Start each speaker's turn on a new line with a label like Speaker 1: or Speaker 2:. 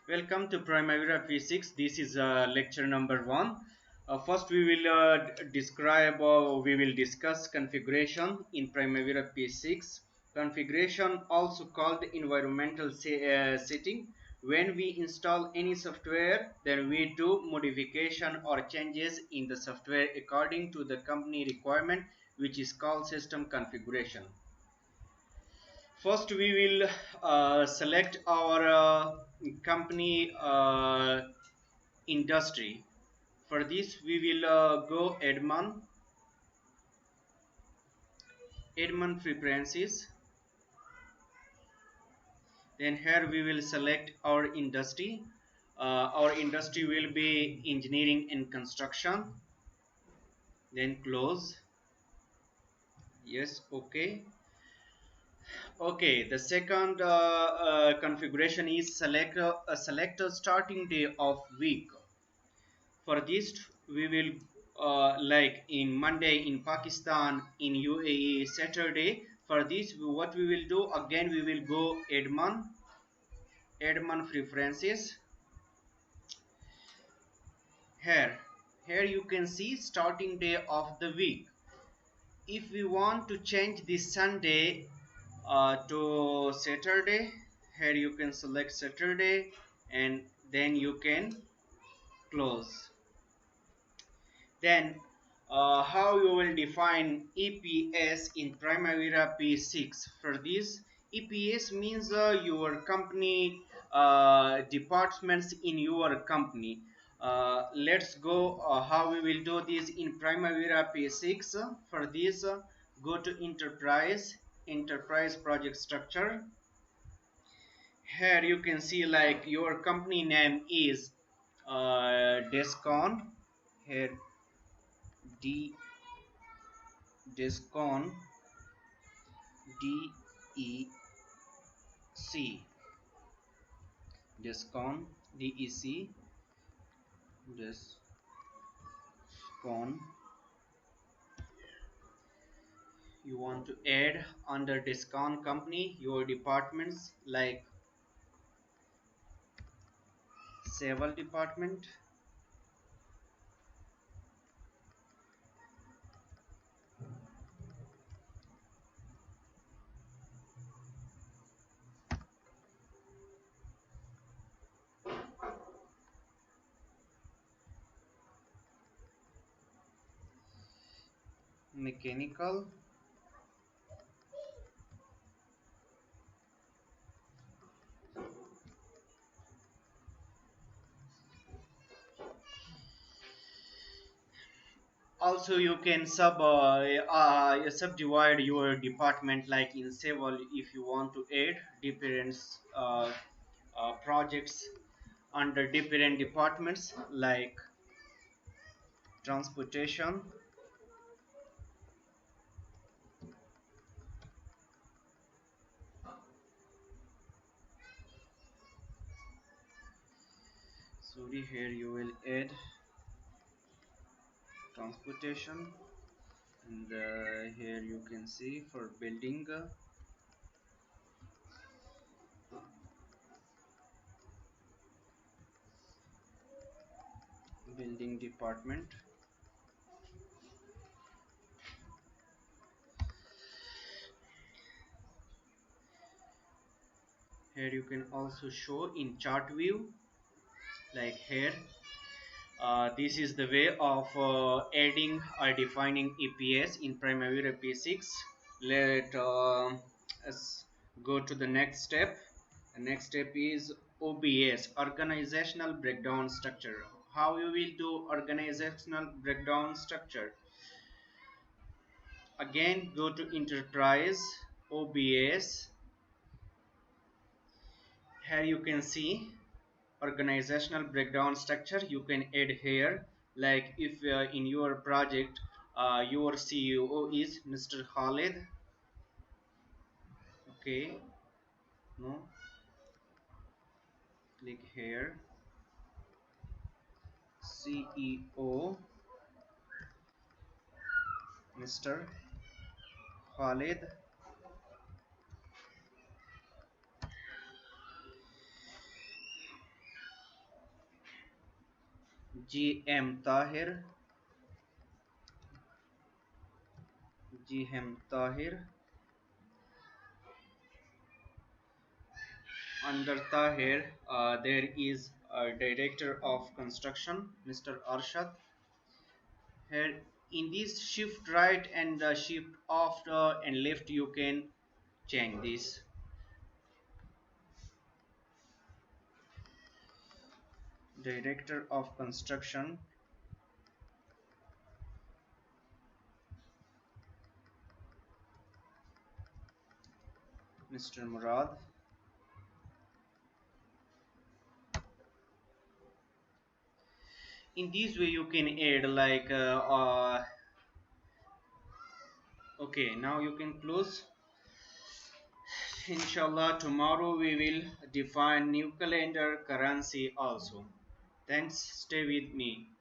Speaker 1: Welcome to Primavera P6. This is lecture number 1. First, we will describe or we will discuss configuration in Primavera P6. Configuration, also called environmental setting. When we install any software, then we do modification or changes in the software according to the company requirement, which is called system configuration. First, we will select our company industry. For this, we will go admin preferences. Then here we will select our industry. Our industry will be engineering and construction. Then close. Yes, okay. Okay, the second configuration is select a starting day of week. For this, we will like in Monday in Pakistan, in UAE Saturday. For this, what we will do again, we will go admin preferences. Here you can see starting day of the week. If we want to change the Sunday to Saturday, here you can select Saturday and then you can close. Then how you will define EPS in Primavera P6. For this, EPS means your company departments in your company. Let's go how we will do this in Primavera P6. For this, go to enterprise project structure. Here you can see like your company name is Descon. Here D Descon DEC Descon DEC Descon. You want to add under Descon company your departments like civil department, mechanical, also you can subdivide your department like in civil. If you want to add different projects under different departments like transportation, sorry, here you will add transportation, and here you can see for building department. Here you can also show in chart view like here. This is the way of adding or defining EPS in Primavera P6. Let us go to the next step. The next step is OBS, organizational breakdown structure. How you will do organizational breakdown structure? Again, go to enterprise, OBS. Here you can see organizational breakdown structure. You can add here like if in your project your CEO is Mr. Khalid. Okay, no, click here, CEO Mr. Khalid. GM Tahir, GM Tahir. Under Tahir, there is a director of construction, Mr. Arshad. Here, in this shift right and the shift after and left, you can change this. Director of construction, Mr. Murad. In this way, you can add like okay. Now you can close. Inshallah, tomorrow we will define new calendar currency also. Thanks. Stay with me.